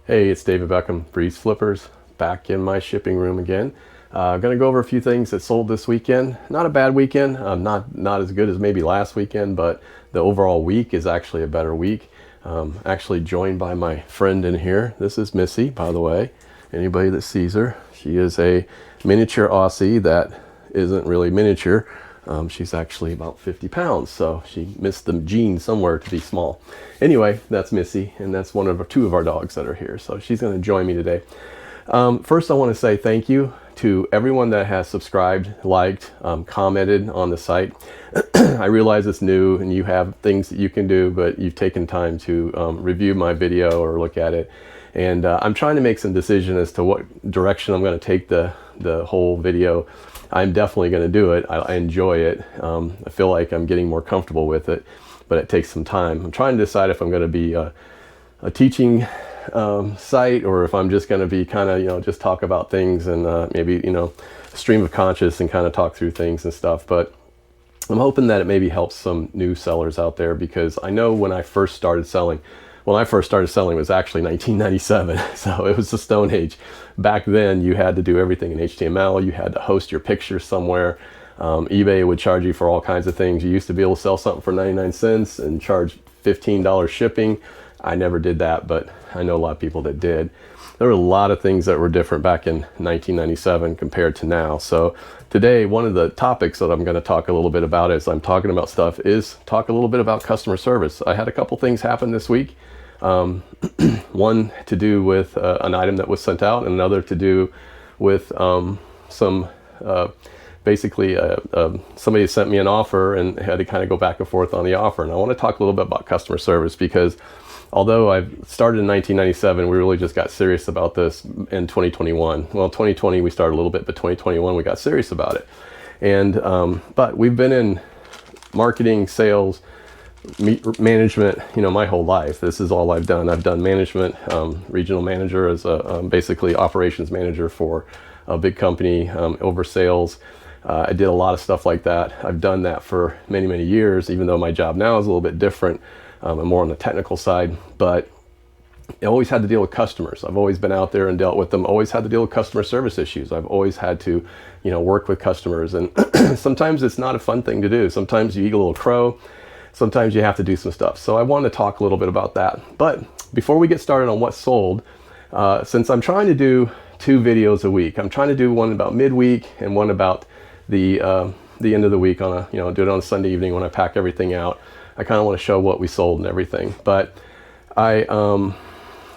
Hey, it's David Beckham, Breeze Flippers, back in my shipping room again. Going to go over a few things that sold this weekend. Not a bad weekend, not as good as maybe last weekend, but the overall week is actually a better week. Actually joined by my friend in here. This is Missy, by the way. Anybody that sees her, she is a miniature Aussie that isn't really miniature. She's actually about 50 pounds, so she missed the gene somewhere to be small. Anyway, that's Missy, and that's two of our dogs that are here, so she's going to join me today. First, I want to say thank you to everyone that has subscribed, liked, commented on the site. I realize it's new and you have things that you can do, but you've taken time to review my video or look at it. And I'm trying to make some decision as to what direction I'm going to take the whole video. I'm definitely going to do it. I enjoy it. I feel like I'm getting more comfortable with it, but it takes some time. I'm trying to decide if I'm going to be a teaching site, or if I'm just going to be kind of, just talk about things and maybe, stream of conscious and kind of talk through things and stuff. But I'm hoping that it maybe helps some new sellers out there, because I know when I first started selling was actually 1997. So it was the Stone Age. Back then you had to do everything in HTML. You had to host your picture somewhere. eBay would charge you for all kinds of things. You used to be able to sell something for 99 cents and charge $15 shipping. I never did that, but I know a lot of people that did. There were a lot of things that were different back in 1997 compared to now. So today, one of the topics that I'm going to talk a little bit about as I'm talking about stuff is talk a little bit about customer service. I had a couple things happen this week. One to do with an item that was sent out, and another to do with basically somebody sent me an offer and had to kind of go back and forth on the offer. And I want to talk a little bit about customer service, because although I've started in 1997, we really just got serious about this in 2021. Well, 2020 we started a little bit, but 2021 we got serious about it. And but we've been in marketing, sales, management, my whole life. This is all I've done. I've done management, regional manager as a basically operations manager for a big company, over sales. I did a lot of stuff like that. I've done that for many, many years, even though my job now is a little bit different. I'm more on the technical side, but I always had to deal with customers. I've always been out there and dealt with them, always had to deal with customer service issues. I've always had to, work with customers, and sometimes it's not a fun thing to do. Sometimes you eat a little crow. Sometimes you have to do some stuff. So I want to talk a little bit about that. But before we get started on what sold, since I'm trying to do 2 videos a week, I'm trying to do one about midweek and one about the end of the week on do it on a Sunday evening when I pack everything out. I kind of want to show what we sold and everything. But I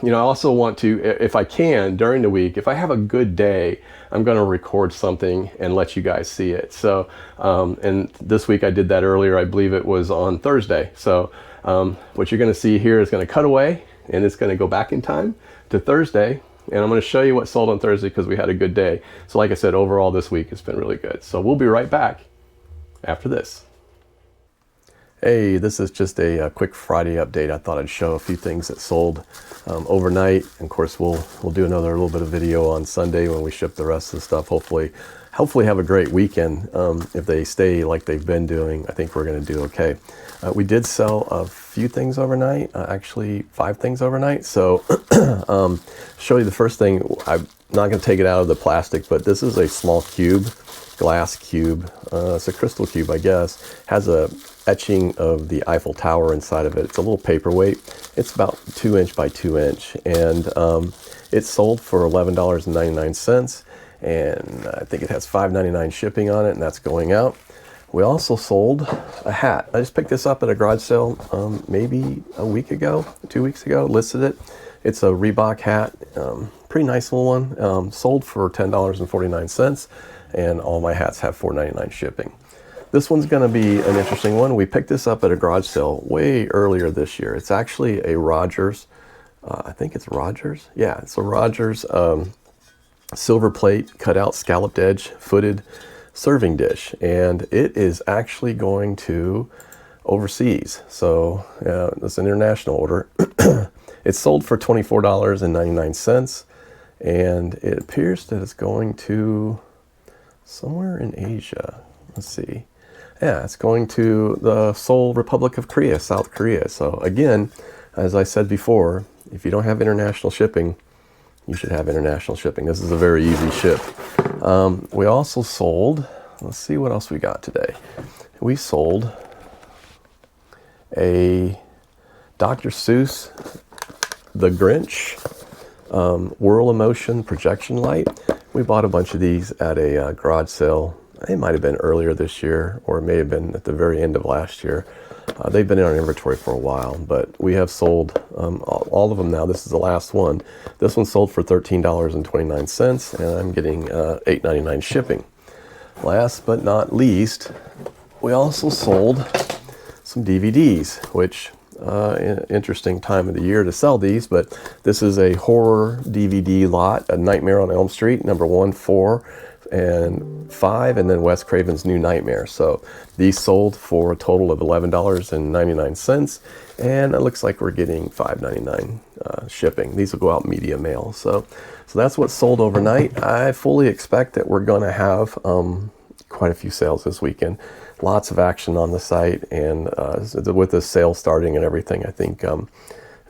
also want to, if I can, during the week, if I have a good day, I'm going to record something and let you guys see it. So, and this week I did that earlier. I believe it was on Thursday. So what you're going to see here is going to cut away, and it's going to go back in time to Thursday. And I'm going to show you what sold on Thursday, because we had a good day. So like I said, overall this week it's been really good. So we'll be right back after this. Hey, this is just a quick Friday update. I thought I'd show a few things that sold overnight. And of course, we'll do another little bit of video on Sunday when we ship the rest of the stuff. Hopefully have a great weekend. If they stay like they've been doing, I think we're going to do okay. We did sell a few things overnight, actually 5 things overnight. So show you the first thing. I'm not going to take it out of the plastic, but this is a small cube, glass cube. It's a crystal cube, I guess. Has a etching of the Eiffel Tower inside of it. It's a little paperweight. It's about 2 inch by 2 inch, and it's sold for $11.99, and I think it has $5.99 shipping on it, and that's going out. We also sold a hat. I just picked this up at a garage sale maybe a week ago, 2 weeks ago. Listed it. It's a Reebok hat, pretty nice little one. Sold for $10.49, and all my hats have $4.99 shipping. This one's going to be an interesting one. We picked this up at a garage sale way earlier this year. It's actually a Rogers, I think it's Rogers. Yeah, it's a Rogers silver plate, cut out, scalloped edge, footed serving dish. And it is actually going to overseas. So it's an international order. It's sold for $24.99. And it appears that it's going to somewhere in Asia. Let's see. Yeah, it's going to the Seoul Republic of Korea, South Korea. So again, as I said before, if you don't have international shipping, you should have international shipping. This is a very easy ship. We also sold, let's see what else we got today. We sold a Dr. Seuss The Grinch Whirl of Motion projection light. We bought a bunch of these at a garage sale. It might have been earlier this year, or it may have been at the very end of last year. They've been in our inventory for a while, but we have sold all of them now. This is the last one. This one sold for $13.29, and I'm getting $8.99 shipping. Last but not least, we also sold some DVDs, which interesting time of the year to sell these, but this is a horror DVD lot, A Nightmare on Elm Street, number 1, 4, and 5, and then Wes Craven's New Nightmare. So these sold for a total of $11.99, and it looks like we're getting $5.99 shipping. These will go out media mail. So that's what sold overnight. I fully expect that we're going to have quite a few sales this weekend. Lots of action on the site, and with the sale starting and everything, I think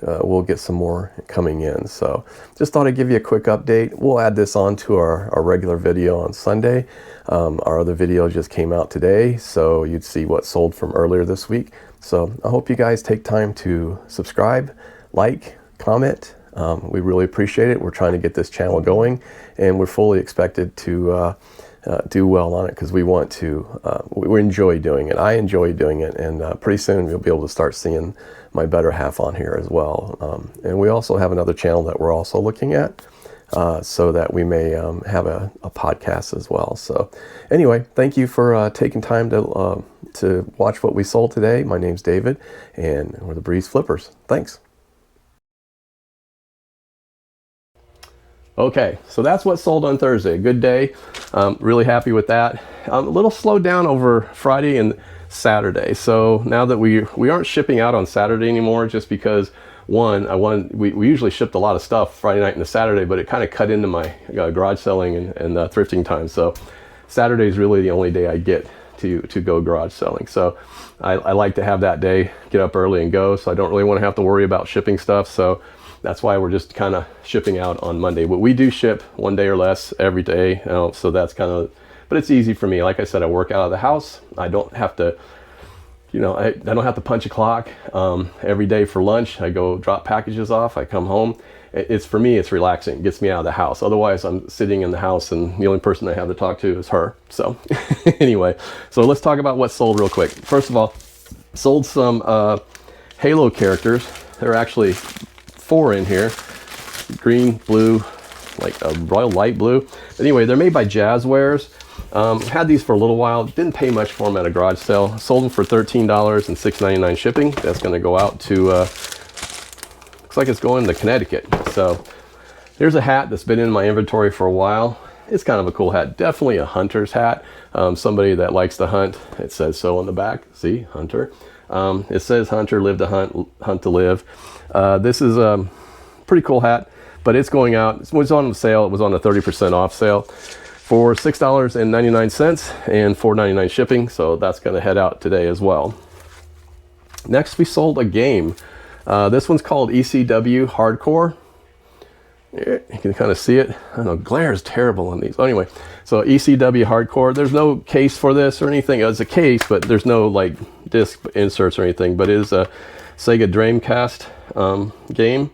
we'll get some more coming in. So just thought I'd give you a quick update. We'll add this on to our regular video on Sunday. Our other video just came out today, so you'd see what sold from earlier this week. So I hope you guys take time to subscribe, like, comment. We really appreciate it. We're trying to get this channel going, and we're fully expected to do well on it, because we want to, we enjoy doing it. I enjoy doing it, and pretty soon you'll be able to start seeing my better half on here as well. And we also have another channel that we're also looking at, so that we may have a podcast as well. So anyway, thank you for taking time to watch what we sold today. My name's David, and we're the Breeze Flippers. Thanks. Okay, so that's what sold on Thursday. Good day. Really happy with that. A little slowed down over Friday and Saturday. So now that we aren't shipping out on Saturday anymore, just because one, we usually shipped a lot of stuff Friday night and Saturday, but it kind of cut into my garage selling and thrifting time. So Saturday is really the only day I get to go garage selling. So I like to have that day, get up early and go. So I don't really want to have to worry about shipping stuff. So that's why we're just kind of shipping out on Monday. But we do ship one day or less every day. So that's kind of, but it's easy for me. Like I said, I work out of the house. I don't have to, I don't have to punch a clock. Every day for lunch, I go drop packages off. I come home. It's, for me, it's relaxing. It gets me out of the house. Otherwise, I'm sitting in the house, and the only person I have to talk to is her. So anyway, so let's talk about what sold real quick. First of all, sold some Halo characters. There are actually 4 in here, green, blue, like a royal light blue. Anyway, they're made by Jazzwares. Had these for a little while, didn't pay much for them at a garage sale. Sold them for $13 and $6.99 shipping. That's going to go out to, looks like it's going to Connecticut. So here's a hat that's been in my inventory for a while. It's kind of a cool hat, definitely a hunter's hat. Somebody that likes to hunt. It says so on the back, see, hunter. It says hunter, live to hunt, hunt to live. This is a pretty cool hat, but it's going out. It was on sale. It was on a 30% off sale for $6.99 and $4.99 shipping. So that's going to head out today as well. Next, we sold a game. This one's called ECW Hardcore. You can kind of see it. I don't know, glare is terrible on these. Anyway, so ECW Hardcore. There's no case for this or anything. It's a case, but there's no like disc inserts or anything. But it is a Sega Dreamcast game.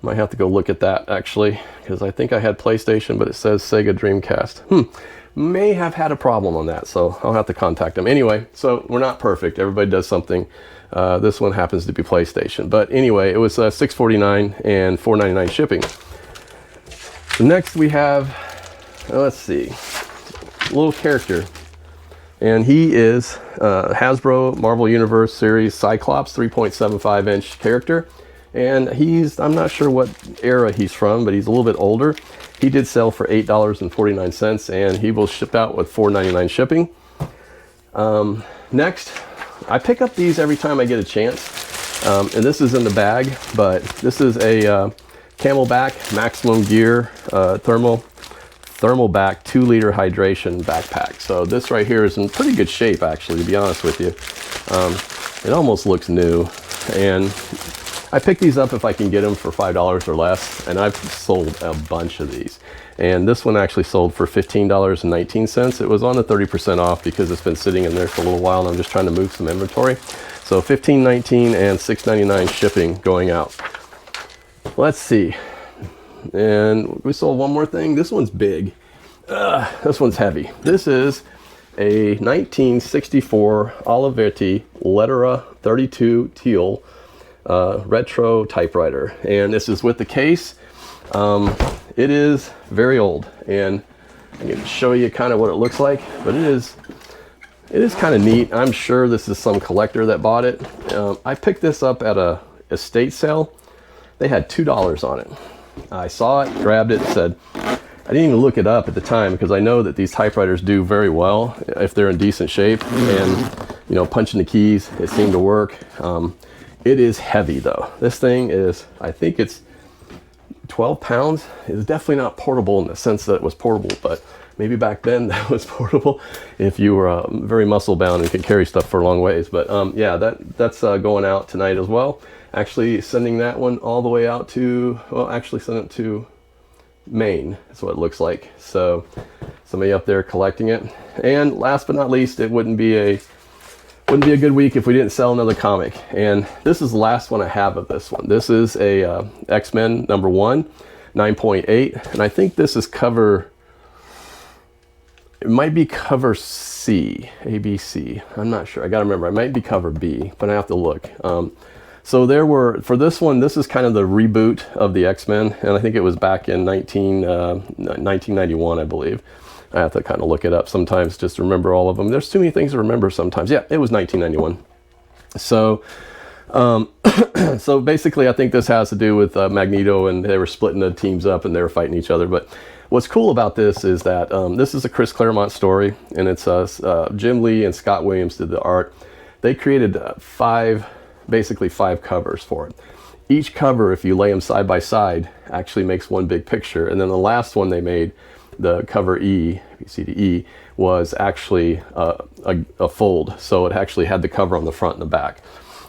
Might have to go look at that actually, because I think I had PlayStation, but it says Sega Dreamcast. May have had a problem on that, so I'll have to contact them. Anyway, so we're not perfect. Everybody does something. This one happens to be PlayStation. But anyway, it was $6.49 and $4.99 shipping. So next we have, let's see, a little character. And he is Hasbro Marvel Universe Series Cyclops 3.75 inch character. And I'm not sure what era he's from, but he's a little bit older. He did sell for $8.49, and he will ship out with $4.99 shipping. Next, I pick up these every time I get a chance. And this is in the bag, but this is a Camelback Maximum Gear thermal back 2-liter hydration backpack. So this right here is in pretty good shape, actually, to be honest with you. It almost looks new. And I pick these up if I can get them for $5 or less, and I've sold a bunch of these. And this one actually sold for $15.19. It was on the 30% off because it's been sitting in there for a little while, and I'm just trying to move some inventory. So $15.19 and $6.99 shipping going out. Let's see. And we sold one more thing. This one's big. This one's heavy. This is a 1964 Olivetti Lettera 32 teal retro typewriter, and this is with the case. It is very old, and I can show you kind of what it looks like, but it is kind of neat. I'm sure this is some collector that bought it. I picked this up at a estate sale. They had $2 on it. I saw it, grabbed it, said, I didn't even look it up at the time because I know that these typewriters do very well if they're in decent shape, and you know, punching the keys, it seemed to work. It is heavy though. This thing is, I think it's 12 pounds. It's definitely not portable in the sense that it was portable, but maybe back then that was portable if you were very muscle bound and could carry stuff for a long ways. But yeah, that's going out tonight as well. Actually sending that one all the way out to, well, actually sent it to Maine. That's what it looks like. So somebody up there collecting it. And last but not least, it wouldn't be a good week if we didn't sell another comic. And this is the last one I have of this one. This is a X-Men #1, 9.8, and I think this is cover, it might be cover C, ABC. I'm not sure. I gotta remember. It might be cover B, but I have to look. So there were, for this one, this is kind of the reboot of the X-Men, and I think it was back in 1991, I believe. I have to kind of look it up sometimes just to remember all of them. There's too many things to remember sometimes. Yeah, it was 1991. So, so basically, I think this has to do with Magneto, and they were splitting the teams up and they were fighting each other. But what's cool about this is that this is a Chris Claremont story, and it's Jim Lee and Scott Williams did the art. They created basically five covers for it. Each cover, if you lay them side by side, actually makes one big picture. And then the last one they made, the cover E, C to E, was actually a fold. So it actually had the cover on the front and the back.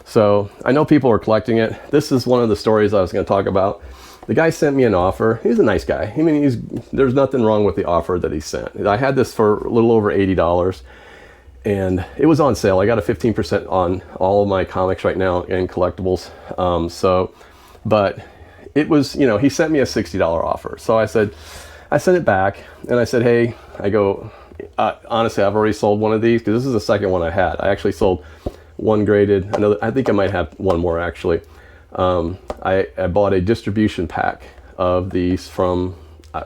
So I know people are collecting it. This is one of the stories I was going to talk about. The guy sent me an offer. He's a nice guy. I mean, there's nothing wrong with the offer that he sent. I had this for a little over $80, and it was on sale. I got a 15% on all of my comics right now and collectibles. But it was, you know, he sent me a $60 offer. So I sent it back, and I said, hey, honestly, I've already sold one of these because this is the second one I had. I actually sold one graded, another, I think I might have one more actually. I bought a distribution pack of these from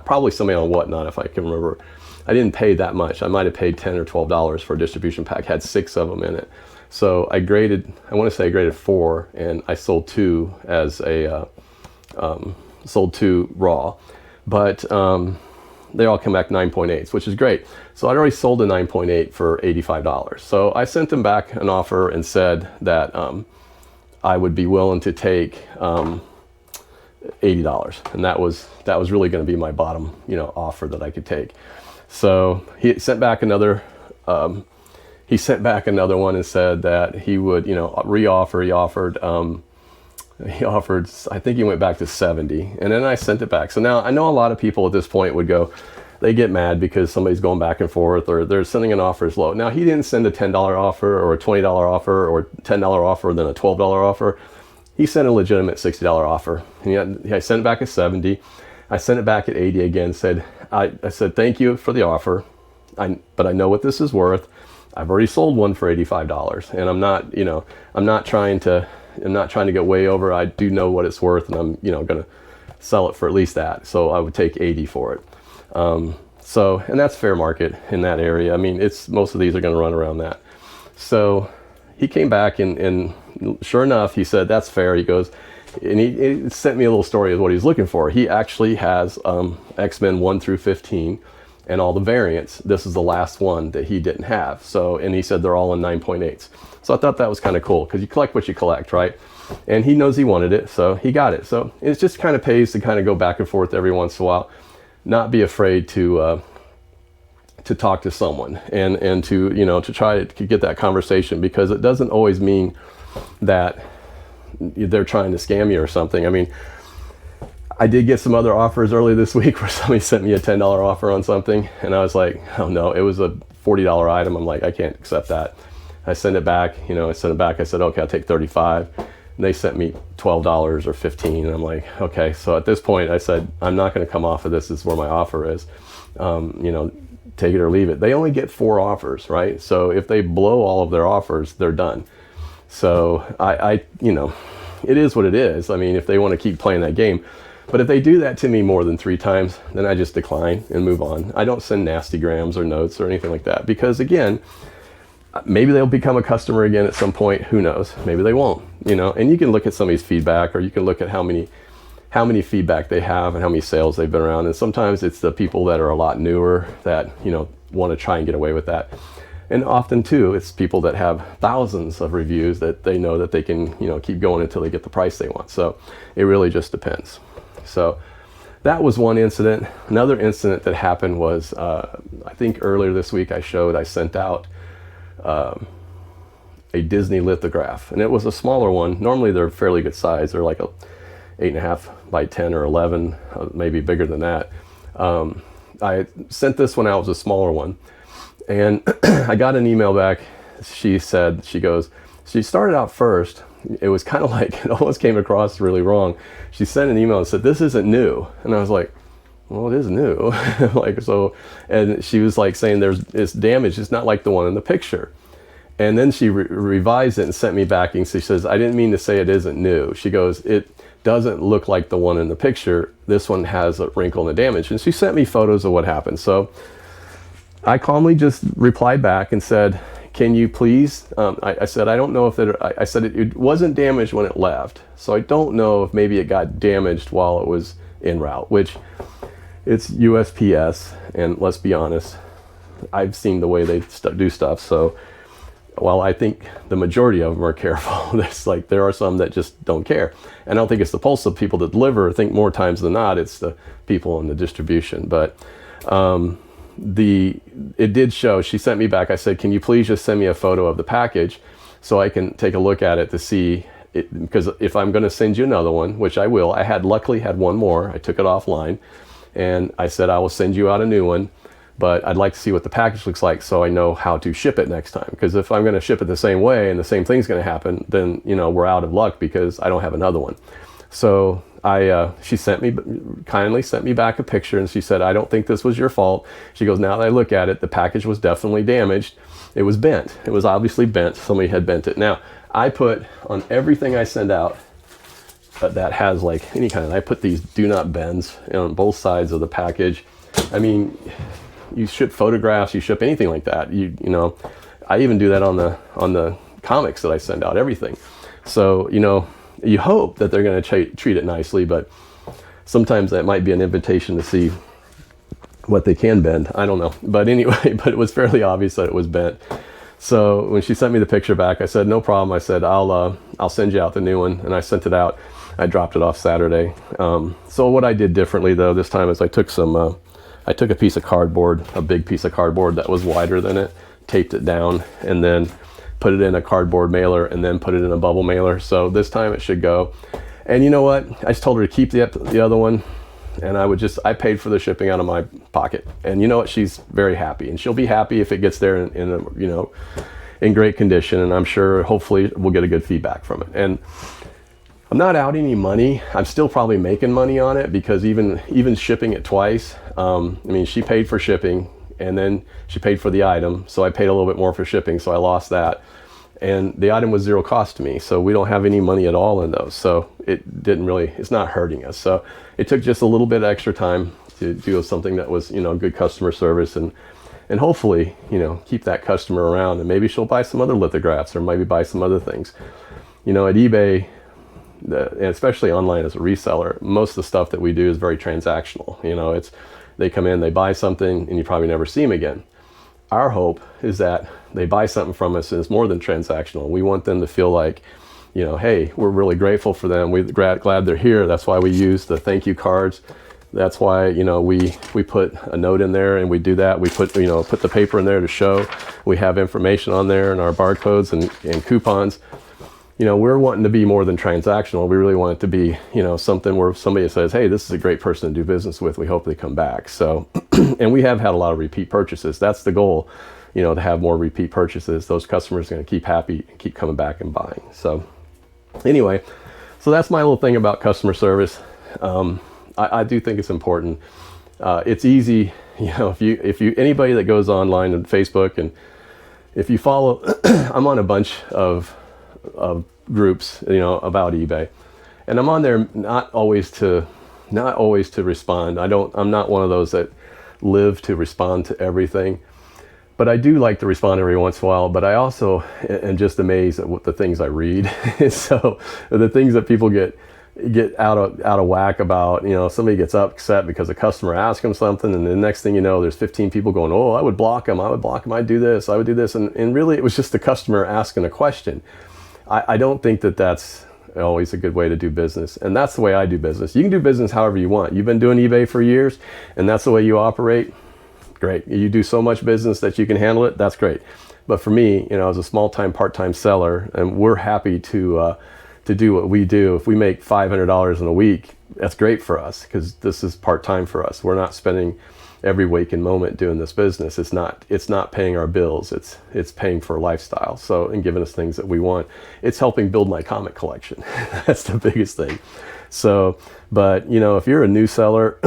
probably somebody on Whatnot, if I can remember. I didn't pay that much. I might have paid $10 or $12 for a distribution pack. Had 6 of them in it. So I graded, I want to say I graded 4, and I sold 2 as a, sold 2 raw. But they all come back 9.8s, which is great. So I'd already sold a 9.8 for $85. So I sent them back an offer and said that I would be willing to take $80, and that was really going to be my bottom, you know, offer that I could take. So he sent back another. He sent back another one and said that he would, you know, re-offer. He offered. I think he went back to 70, and then I sent it back. So now I know a lot of people at this point would go, they get mad because somebody's going back and forth, or they're sending an offer as low. Now he didn't send a $10 offer or a $20 offer or $10 offer, then a $12 offer. He sent a legitimate $60 offer, and I sent it back at 70. I sent it back at 80 again. Said I said thank you for the offer, but I know what this is worth. I've already sold one for $85, and I'm not, you know, I'm not trying to get way over. I do know what it's worth, and I'm, you know, going to sell it for at least that. So I would take 80 for it. So, and that's fair market in that area. I mean, most of these are going to run around that. So he came back and sure enough, he said, that's fair. He goes, and he sent me a little story of what he's looking for. He actually has, X-Men 1 through 15 and all the variants. This is the last one that he didn't have. So, and he said they're all in 9.8s. So I thought that was kind of cool because you collect what you collect, right? And he knows he wanted it, so he got it. So it just kind of pays to kind of go back and forth every once in a while. Not be afraid to talk to someone and to, you know, to try to get that conversation, because it doesn't always mean that they're trying to scam you or something. I mean, I did get some other offers early this week where somebody sent me a $10 offer on something, and I was like, oh no, it was a $40 item. I'm like, I can't accept that. I sent it back, I said, okay, I'll take 35. And they sent me $12 or 15, and I'm like, okay. So at this point I said, I'm not going to come off of this. This is where my offer is. Take it or leave it. They only get 4 offers, right? So if they blow all of their offers, they're done. So I it is what it is. I mean, if they want to keep playing that game. But if they do that to me more than 3 times, then I just decline and move on. I don't send nasty grams or notes or anything like that, because again, maybe they'll become a customer again at some point. Who knows? Maybe they won't, and you can look at somebody's feedback, or you can look at how many feedback they have and how many sales they've been around. And sometimes it's the people that are a lot newer that, want to try and get away with that. And often too, it's people that have thousands of reviews that they know that they can, keep going until they get the price they want. So it really just depends. So that was one incident. Another incident that happened was, I think earlier this week I sent out a Disney lithograph, and it was a smaller one. Normally they're fairly good size. They're like a 8.5 by 10 or 11, maybe bigger than that. I sent this one out as a smaller one, and I got an email back. She started out first. It was kind of like, it almost came across really wrong. She sent an email and said, "This isn't new." And I was like, well, it is new. And she was like saying it's damaged. It's not like the one in the picture. And then she revised it and sent me back, and she says, "I didn't mean to say it isn't new." She goes, "It doesn't look like the one in the picture. This one has a wrinkle and a damage." And she sent me photos of what happened. So I calmly just replied back and said, "Can you please," I said, "I don't know if I said it wasn't damaged when it left. So I don't know if maybe it got damaged while it was en route," which it's USPS. And let's be honest, I've seen the way they do stuff. So while I think the majority of them are careful, there are some that just don't care. And I don't think it's the postal people that deliver. I think more times than not, it's the people in the distribution. But it did show. She sent me back. I said, "Can you please just send me a photo of the package so I can take a look at it to see it, because if I'm going to send you another one, which I will." I luckily had one more. I took it offline, and I said, "I will send you out a new one, but I'd like to see what the package looks like so I know how to ship it next time. Because if I'm going to ship it the same way and the same thing's going to happen, then we're out of luck because I don't have another one." So she kindly sent me back a picture, and she said, "I don't think this was your fault." She goes, "Now that I look at it, the package was definitely damaged. It was bent. It was obviously bent. Somebody had bent it." Now, I put on everything I send out that has any kind of, I put these do not bends on both sides of the package. I mean, you ship photographs, you ship anything like that. I even do that on the comics that I send out, everything. So, you hope that they're going to treat it nicely, but sometimes that might be an invitation to see what they can bend. I don't know. But anyway, but it was fairly obvious that it was bent. So when she sent me the picture back, I said, "No problem." I said, I'll send you out the new one. And I sent it out. I dropped it off Saturday. So what I did differently though this time is I took a piece of cardboard, a big piece of cardboard that was wider than it, taped it down, and then put it in a cardboard mailer, and then put it in a bubble mailer. So this time it should go. And you know what? I just told her to keep the other one, and I paid for the shipping out of my pocket. And you know what? She's very happy, and she'll be happy if it gets there in great condition. And I'm sure, hopefully, we'll get a good feedback from it. And I'm not out any money. I'm still probably making money on it, because even shipping it twice, she paid for shipping, and then she paid for the item. So I paid a little bit more for shipping, so I lost that. And the item was zero cost to me. So we don't have any money at all in those. So it's not hurting us. So it took just a little bit extra time to do something that was, good customer service, and hopefully, keep that customer around, and maybe she'll buy some other lithographs, or maybe buy some other things. At eBay, and especially online as a reseller, most of the stuff that we do is very transactional. They come in, they buy something, and you probably never see them again. Our hope is that they buy something from us and it's more than transactional. We want them to feel like, hey, we're really grateful for them. We're glad they're here. That's why we use the thank you cards. That's why, we put a note in there, and we do that. We put the paper in there to show we have information on there, and our barcodes and coupons. we're wanting to be more than transactional. We really want it to be, something where somebody says, hey, this is a great person to do business with. We hope they come back. So, and we have had a lot of repeat purchases. That's the goal, to have more repeat purchases. Those customers are going to keep happy and keep coming back and buying. So anyway, so that's my little thing about customer service. I do think it's important. It's easy, if you anybody that goes online on Facebook, and if you follow, I'm on a bunch of groups, about eBay, and I'm on there not always to respond. I'm not one of those that live to respond to everything, but I do like to respond every once in a while. But I also am just amazed at what the things I read. So the things that people get out of whack about, somebody gets upset because a customer asks them something, and the next thing you know, there's 15 people going, oh, I would block them, I'd do this, I would do this. And really it was just the customer asking a question. I don't think that that's always a good way to do business. And that's the way I do business. You can do business however you want. You've been doing eBay for years, and that's the way you operate. Great. You do so much business that you can handle it. That's great. But for me, as a small-time, part-time seller, and we're happy to do what we do. If we make $500 in a week, that's great for us, because this is part-time for us. We're not spending every waking moment doing this business. It's not paying our bills. It's paying for a lifestyle. So, and giving us things that we want. It's helping build my comic collection. That's the biggest thing. So, but if you're a new seller,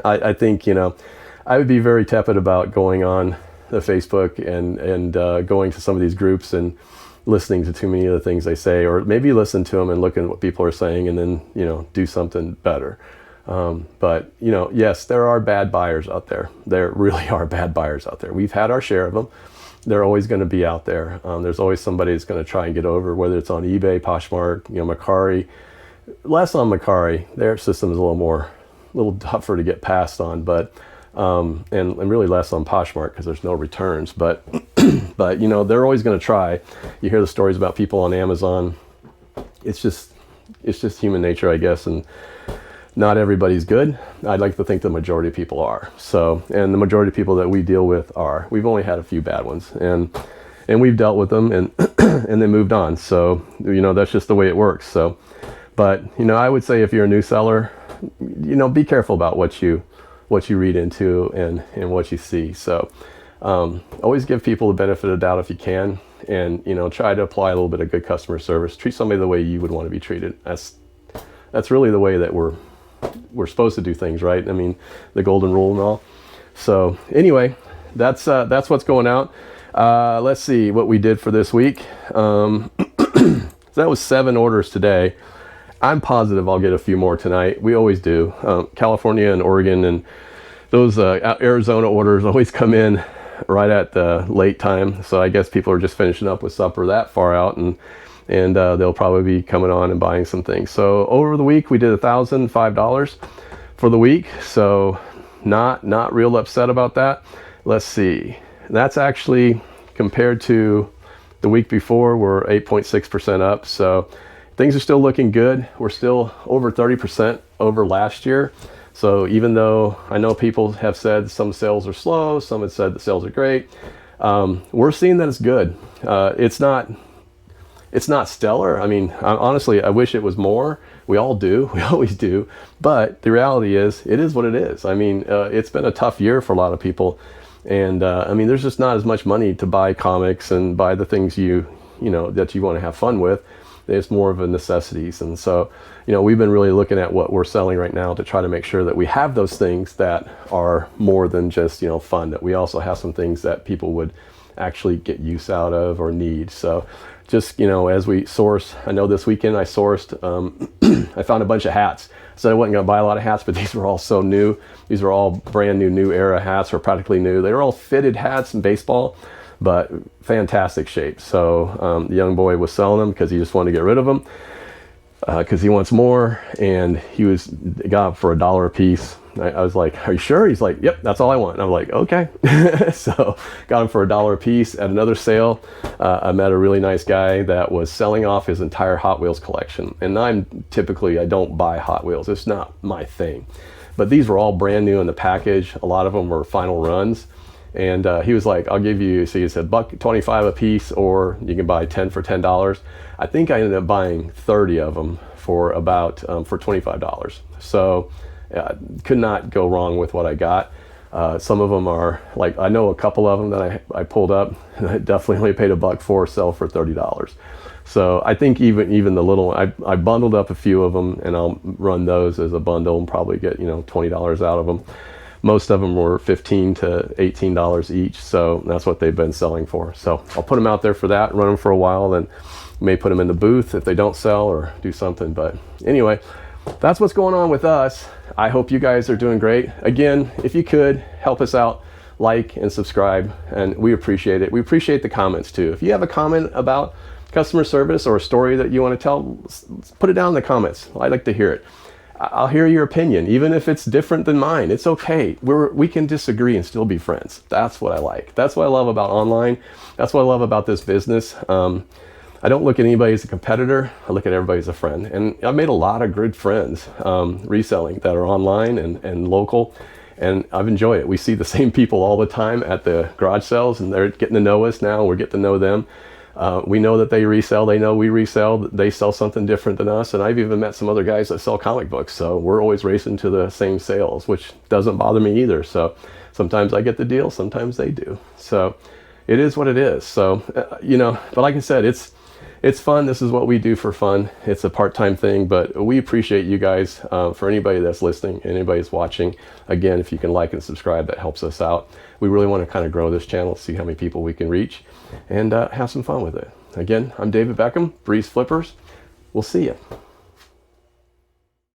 I think, I would be very tepid about going on the Facebook and going to some of these groups and listening to too many of the things they say, or maybe listen to them and look at what people are saying, and then, do something better. But, yes, there are bad buyers out there. There really are bad buyers out there. We've had our share of them. They're always going to be out there. There's always somebody that's going to try and get over, whether it's on eBay, Poshmark, Mercari. Less on Mercari. Their system is a little tougher to get past on, but and really less on Poshmark because there's no returns. But they're always going to try. You hear the stories about people on Amazon. It's just human nature, I guess, and not everybody's good. I'd like to think the majority of people are. So, and the majority of people that we deal with are. We've only had a few bad ones, and we've dealt with them and and then moved on. So, that's just the way it works. So, but I would say if you're a new seller, be careful about what you read into and what you see. So, always give people the benefit of the doubt if you can, and try to apply a little bit of good customer service. Treat somebody the way you would want to be treated. That's really the way that we're supposed to do things, right? I mean, the golden rule and all. So anyway, that's what's going out. Let's see what we did for this week. So that was 7 orders today. I'm positive I'll get a few more tonight. We always do. California and Oregon and those Arizona orders always come in right at the late time. So I guess people are just finishing up with supper that far out, and they'll probably be coming on and buying some things. So over the week we did $1,005 for the week. So not real upset about that. Let's see. That's actually compared to the week before, we're 8.6% up. So things are still looking good. We're still over 30% over last year. So even though I know people have said some sales are slow, some have said the sales are great, we're seeing that it's good. It's not stellar. I mean, honestly, I wish it was more. We all do. We always do. But the reality is, it is what it is. I mean, it's been a tough year for a lot of people. And I mean, there's just not as much money to buy comics and buy the things that you want to have fun with. It's more of a necessities. And so, we've been really looking at what we're selling right now to try to make sure that we have those things that are more than just, fun, that we also have some things that people would actually get use out of or need. So just, as we source, I know this weekend I sourced, I found a bunch of hats. So I wasn't going to buy a lot of hats, but these were all so new. These were all brand new era hats, or practically new. They were all fitted hats in baseball, but fantastic shape. So the young boy was selling them because he just wanted to get rid of them because he wants more, and he got them for $1 a piece. I was like, are you sure? He's like, yep, that's all I want. And I'm like, okay. So got them for $1 a piece. At another sale, I met a really nice guy that was selling off his entire Hot Wheels collection. And I don't buy Hot Wheels. It's not my thing. But these were all brand new in the package. A lot of them were final runs. And he was like, I'll give you, so he said $1.25 a piece, or you can buy 10 for $10. I think I ended up buying 30 of them for about, for $25. So could not go wrong with what I got. Some of them are like, I know a couple of them that I pulled up, and I definitely only paid $1 for, sell for $30. So I think even the little one, I bundled up a few of them, and I'll run those as a bundle and probably get, you know, $20 out of them. Most of them were $15 to $18 each, so that's what they've been selling for. So I'll put them out there for that, run them for a while, then may put them in the booth if they don't sell, or do something. But anyway, that's what's going on with us. I hope you guys are doing great. Again, if you could help us out, like and subscribe, and we appreciate it. We appreciate the comments too. If you have a comment about customer service or a story that you want to tell, put it down in the comments. I'd like to hear it. I'll hear your opinion, even if it's different than mine. It's okay. We can disagree and still be friends. That's what I like. That's what I love about online. That's what I love about this business. I don't look at anybody as a competitor. I look at everybody as a friend. And I've made a lot of good friends reselling that are online and local. And I've enjoyed it. We see the same people all the time at the garage sales, and they're getting to know us now. We're getting to know them. We know that they resell. They know we resell. They sell something different than us. And I've even met some other guys that sell comic books. So we're always racing to the same sales, which doesn't bother me either. So sometimes I get the deal, sometimes they do. So it is what it is. So, you know, but like I said, it's fun. This is what we do for fun. It's a part-time thing, but we appreciate you guys. For anybody that's listening, anybody that's watching, again, if you can like and subscribe, that helps us out. We really want to kind of grow this channel, see how many people we can reach, and have some fun with it. Again, I'm David Beckham, Breeze Flippers. We'll see you.